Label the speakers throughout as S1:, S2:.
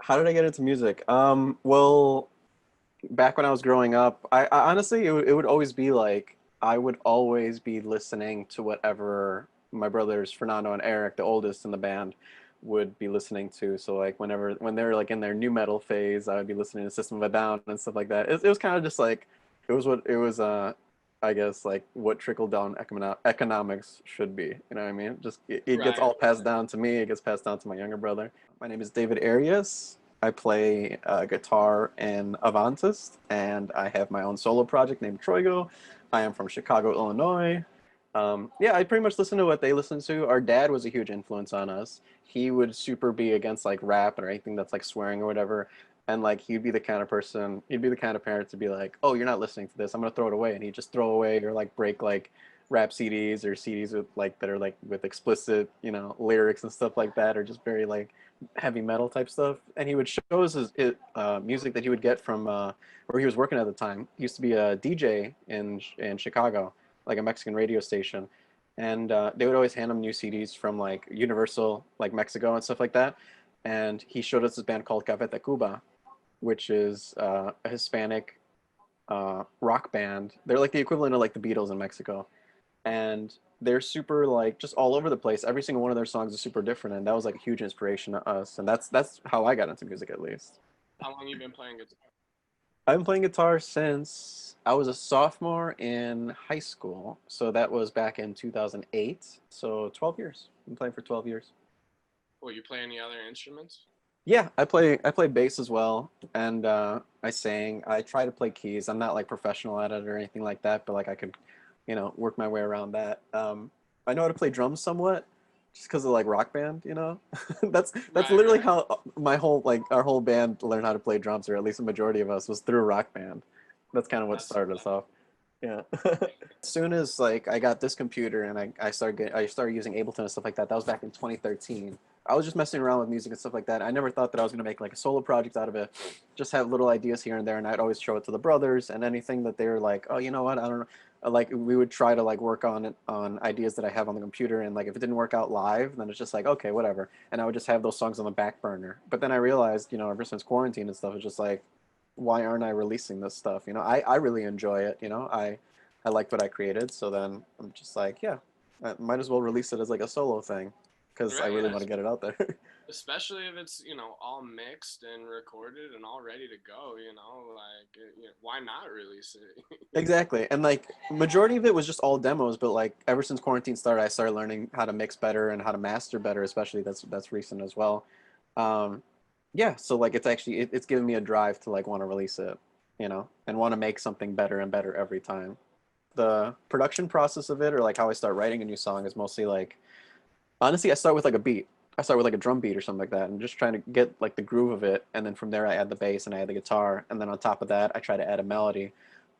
S1: How did I get into music? Well, back when I was growing up, I honestly it would always be like I would always be listening to whatever my brothers Fernando and Eric, the oldest in the band, would be listening to. So like when they were like in their new metal phase, I would be listening to System of a Down and stuff like that. It was kind of just like it was I guess like what trickle down economics should be. You know what I mean? Just it gets
S2: Right,
S1: all passed down to me. It gets passed down to my younger brother. My name is David Arias. I play guitar in Avantist, and I have my own solo project named Troigo. I am from Chicago, Illinois. Yeah, I pretty much listen to what they listen to. Our dad was a huge influence on us. He would super be against like rap or anything that's like swearing or whatever. And like he'd be the kind of parent to be like, "Oh, you're not listening to this. I'm gonna throw it away." And he'd just throw away or like break like rap CDs or CDs with like that are like with explicit, lyrics and stuff like that, or just very like heavy metal type stuff. And he would show us his music that he would get from where he was working at the time. He used to be a DJ in Chicago, like a Mexican radio station, and they would always hand him new CDs from like Universal, like Mexico and stuff like that. And he showed us this band called Café Tacuba, which is a Hispanic rock band. They're like the equivalent of like the Beatles in Mexico, and they're super like just all over the place. Every single one of their songs is super different, and that was like a huge inspiration to us. And that's how I got into music, at least.
S2: how long you been playing guitar?
S1: I've been playing guitar since I was a sophomore in high school, so that was back in 2008. So 12 years. I've been playing for 12 years.
S2: Well, you play any other instruments?
S1: Yeah, I play bass as well, and I sing. I try to play keys. I'm not like professional at it or anything like that, but like I could, work my way around that. I know how to play drums somewhat, just because of like Rock Band. That's
S2: Right,
S1: literally
S2: right.
S1: how my whole like our whole band learned how to play drums, or at least a majority of us was through Rock Band. That's kind of what
S2: That's
S1: started us off. Yeah. As soon as like I got this computer and I started using Ableton and stuff like that. That was back in 2013. I was just messing around with music and stuff like that. I never thought that I was gonna make like a solo project out of it. Just have little ideas here and there, and I'd always show it to the brothers and anything that they were like, oh, you know what? I don't know. Like we would try to like work on it on ideas that I have on the computer, and like if it didn't work out live, then it's just like okay, whatever. And I would just have those songs on the back burner. But then I realized, ever since quarantine and stuff, it's just like why aren't I releasing this stuff? I really enjoy it. I liked what I created, so then I'm just like, yeah, I might as well release it as like a solo thing because I
S2: right.
S1: really
S2: Yeah,
S1: want to get it out there.
S2: especially if it's all mixed and recorded and all ready to go. Like why not release it?
S1: Exactly, and like majority of it was just all demos, but like ever since quarantine started, I started learning how to mix better and how to master better, especially that's recent as well. Um, yeah, so like it's actually it's giving me a drive to like want to release it, and want to make something better and better every time. The production process of it, or like how I start writing a new song, is mostly like honestly, I start with like a beat. I start with like a drum beat or something like that, and just trying to get like the groove of it, and then from there I add the bass and I add the guitar, and then on top of that I try to add a melody.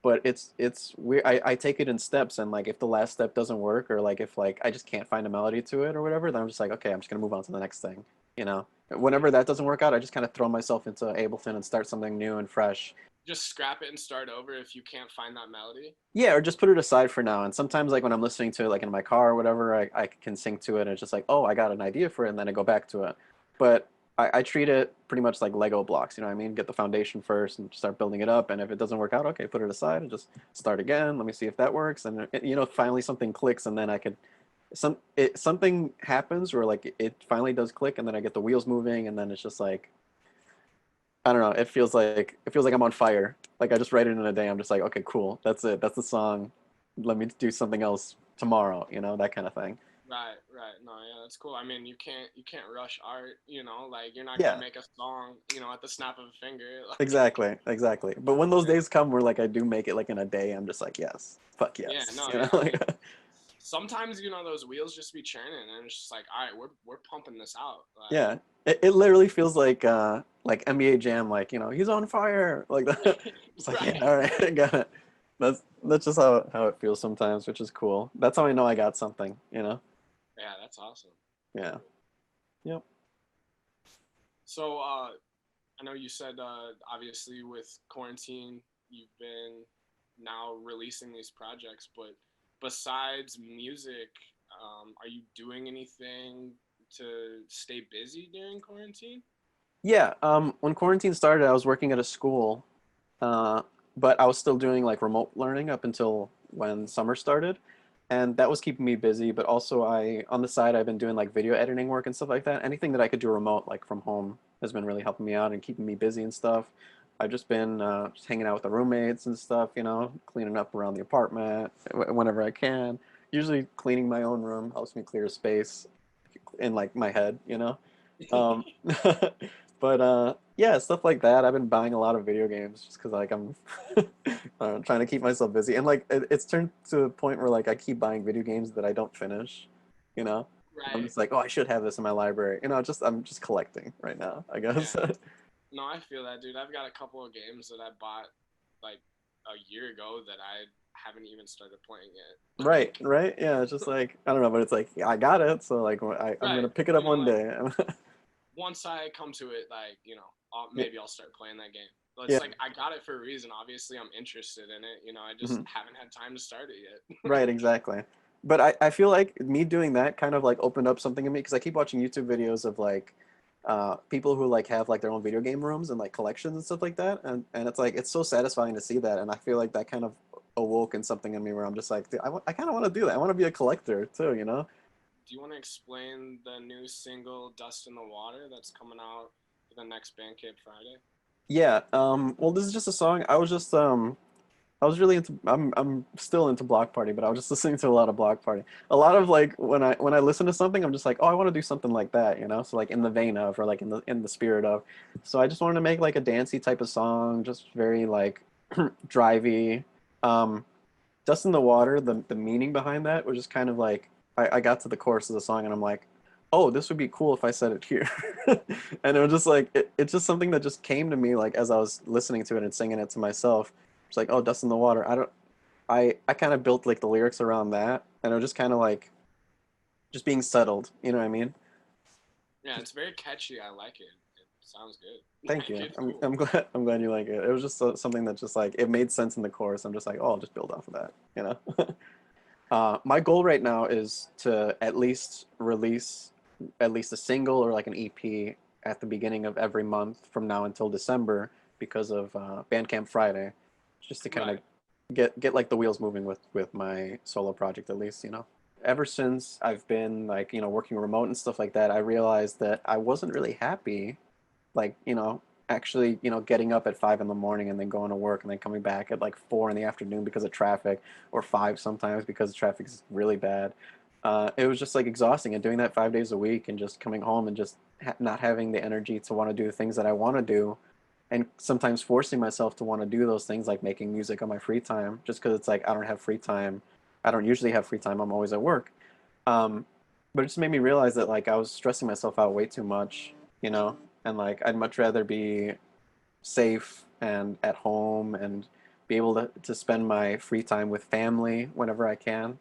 S1: But it's weird. I take it in steps, and like if the last step doesn't work, or like if like I just can't find a melody to it or whatever, then I'm just like okay, I'm just gonna move on to the next thing. You know, whenever that doesn't work out, I just kind of throw myself into Ableton and start something new and fresh.
S2: Just scrap it and start over if you can't find that melody.
S1: Yeah, or just put it aside for now. And sometimes, like when I'm listening to it, like in my car or whatever, I can sync to it, and it's just like, oh, I got an idea for it, and then I go back to it. But I treat it pretty much like Lego blocks. You know what I mean? Get the foundation first and start building it up. And if it doesn't work out, okay, put it aside and just start again. Let me see if that works. And finally something clicks, and then I could something happens where like it finally does click, and then I get the wheels moving, and then it's just like I don't know. It feels like I'm on fire. Like I just write it in a day. I'm just like, okay, cool. That's it. That's the song. Let me do something else tomorrow. That kind of thing.
S2: Right, right. No, yeah, that's cool. I mean, you can't rush art. Like you're not gonna
S1: Yeah,
S2: make a song, at the snap of a finger.
S1: exactly, exactly. But when those days come where like I do make it like in a day, I'm just like, yes, fuck
S2: Yeah,
S1: yes.
S2: no,
S1: You know,
S2: yeah.
S1: like,
S2: Sometimes those wheels just be churning, and it's just like, all right, we're pumping this out. Like,
S1: yeah. It literally feels like NBA Jam, like he's on fire, like that. It's like yeah,
S2: right.
S1: all right, I got it. That's just how it feels sometimes, which is cool. That's how I know I got something.
S2: Yeah, that's awesome.
S1: Yeah. Yep.
S2: So, I know you said obviously with quarantine, you've been now releasing these projects, but besides music, are you doing anything to stay busy during quarantine?
S1: Yeah, when quarantine started, I was working at a school, uh, but I was still doing like remote learning up until when summer started, and that was keeping me busy. But also, on the side, I've been doing like video editing work and stuff like that. Anything that I could do remote, like from home, has been really helping me out and keeping me busy and stuff. I've just been just hanging out with the roommates and stuff, cleaning up around the apartment whenever I can. Usually, cleaning my own room helps me clear space in like my head. Um, but yeah, stuff like that. I've been buying a lot of video games just because like I'm trying to keep myself busy, and like it's turned to a point where like I keep buying video games that I don't finish. You know, I'm
S2: Right.
S1: just like, oh, I should have this in my library. Just I'm just collecting right now, I
S2: Yeah.
S1: guess.
S2: No, I feel that, dude. I've got a couple of games that I bought like a year ago that I haven't even started playing yet.
S1: Right, right. Yeah, it's just like I don't know, but it's like I got it, so like I'm
S2: Right.
S1: gonna pick it up one
S2: Like
S1: day.
S2: once I come to it, like,
S1: Yeah,
S2: maybe I'll start playing that game. But it's
S1: yeah.
S2: like I got it for a reason. Obviously, I'm interested in it. I just
S1: Mhm.
S2: haven't had time to start it yet.
S1: Right, exactly. But I feel like me doing that kind of like opened up something in me because I keep watching YouTube videos of like people who like have like their own video game rooms and like collections and stuff like that. And it's like it's so satisfying to see that. And I feel like that kind of awoke in something in me where I'm just like, dude, I kind of want to do that. I want to be a collector too.
S2: Do you want to explain the new single "Dust in the Water" that's coming out for the next Bandcamp Friday?
S1: Yeah. Well, this is just a song. I was really into I'm still into Block Party, but I was just listening to a lot of Block Party. A lot of like when I listen to something, I'm just like, oh, I want to do something like that. So like in the vein of or like in the spirit of. So I just wanted to make like a dancey type of song, just very like drivey. Um, Dust in the Water, the meaning behind that was just kind of like I got to the chorus of the song and I'm like, oh, this would be cool if I said it here. And it was just like it's just something that just came to me like as I was listening to it and singing it to myself. It's like, oh, Dust in the Water. I kind of built like the lyrics around that and it was just kind of like just being settled, you know what I mean?
S2: Yeah, it's very catchy. I like it. It sounds good.
S1: Thank
S2: Like
S1: you.
S2: it's
S1: I'm
S2: cool.
S1: I'm glad I'm glad you like it. It was just something that just like it made sense in the chorus. I'm just like, oh, I'll just build off of that. My goal right now is to at least release at least a single or like an EP at the beginning of every month from now until December because of Bandcamp Friday, just to kind of
S2: Right.
S1: get like the wheels moving with my solo project at least. Ever since I've been like working remote and stuff like that, I realized that I wasn't really happy like actually getting up at 5 in the morning and then going to work and then coming back at like 4 in the afternoon because of traffic or 5 sometimes because the traffic is really bad. It was just like exhausting and doing that 5 days a week and just coming home and just not having the energy to want to do the things that I want to do and sometimes forcing myself to want to do those things like making music on my free time just because it's like I don't have free time. I don't usually have free time. I'm always at work. um, but it just made me realize that like I was stressing myself out way too much, you know, and like I'd much rather be safe and at home and be able to spend my free time with family whenever I can,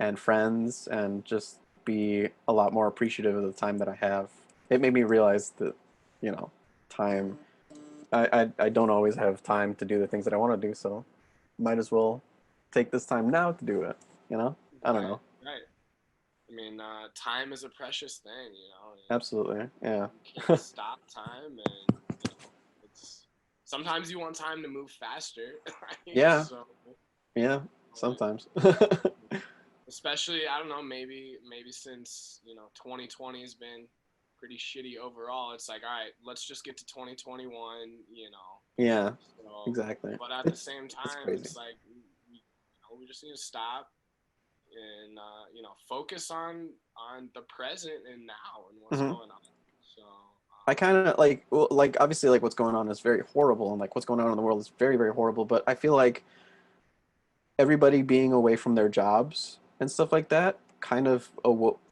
S1: and friends and just be a lot more appreciative of the time that I have. It made me realize that, you know, time I don't always have time to do the things that I want to do, so might as well take this time now to do it. I don't
S2: Right.
S1: know.
S2: Right. I mean, time is a precious thing, and
S1: Absolutely. Yeah.
S2: you can't stop time, and it's sometimes you want time to move faster, right?
S1: Yeah.
S2: So,
S1: Yeah.
S2: like,
S1: Sometimes.
S2: especially I don't know, maybe since 2020 has been pretty shitty overall. It's like, all right, let's just get to 2021.
S1: Yeah.
S2: So,
S1: Exactly.
S2: but at the
S1: It's
S2: same
S1: it's
S2: time,
S1: crazy.
S2: it's like we just need to stop and focus on the present and now and what's
S1: Hmm.
S2: going on. So
S1: I kind of like like obviously like what's going on is very horrible and like what's going on in the world is very very horrible, but I feel like everybody being away from their jobs and stuff like that kind of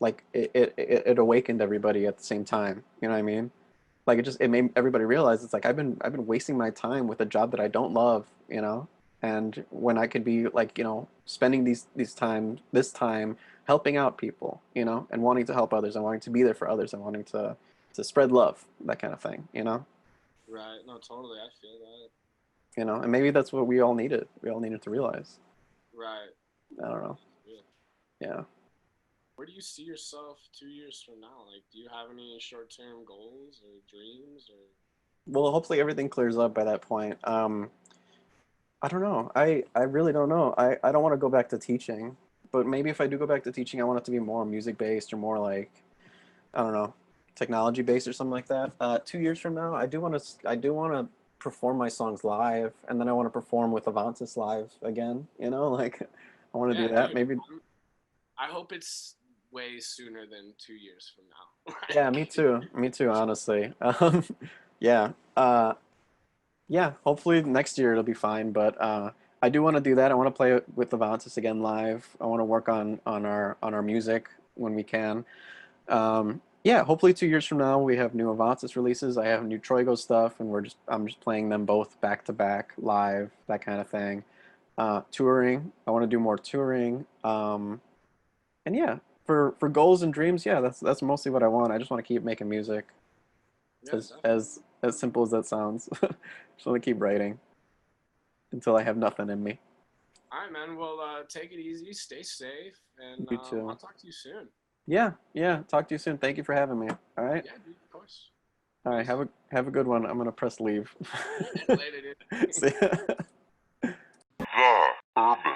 S1: like it awakened everybody at the same time. You know what I mean? Like it made everybody realize it's like I've been wasting my time with a job that I don't love, and when I could be like spending this time helping out people, and wanting to help others and wanting to be there for others and wanting to spread love, that kind of thing.
S2: right, no, totally, I feel that.
S1: And maybe that's what we all needed to realize.
S2: Right.
S1: I don't know.
S2: Yeah.
S1: Yeah.
S2: where do you see yourself 2 years from now? Like, do you have any short-term goals or dreams or?
S1: Well, hopefully everything clears up by that point. I don't know. I really don't know. I don't want to go back to teaching, but maybe if I do go back to teaching, I want it to be more music based or more like, I don't know, technology based or something like that. 2 years from now, I do want to perform my songs live, and then I want to perform with Avantis live again. You know, like I want to do
S2: Yeah,
S1: that.
S2: dude.
S1: Maybe.
S2: I hope it's way sooner than 2 years from now.
S1: Yeah, me
S2: Like,
S1: too. Me too. Honestly. Yeah. Yeah, hopefully next year it'll be fine. But I do want to do that. I want to play with Avantis again live. I want to work on our music when we can. Yeah, hopefully 2 years from now we have new Avantis releases. I have new Troigo stuff, and I'm just playing them both back to back live, that kind of thing. Touring. I want to do more touring. And yeah, for goals and dreams, yeah, that's mostly what I want. I just want to keep making music. It's
S2: yeah,
S1: as simple as that sounds. Just want to keep writing until I have nothing in me.
S2: all right, man. Well, take it easy, stay safe, and
S1: You too.
S2: I'll talk to you soon.
S1: Yeah, yeah. Talk to you soon. Thank you for having me. All right.
S2: Yeah, dude, of course.
S1: All right.
S2: Peace.
S1: Have a good one. I'm gonna press leave.
S2: Later, dude.
S1: See ya.
S3: The Urban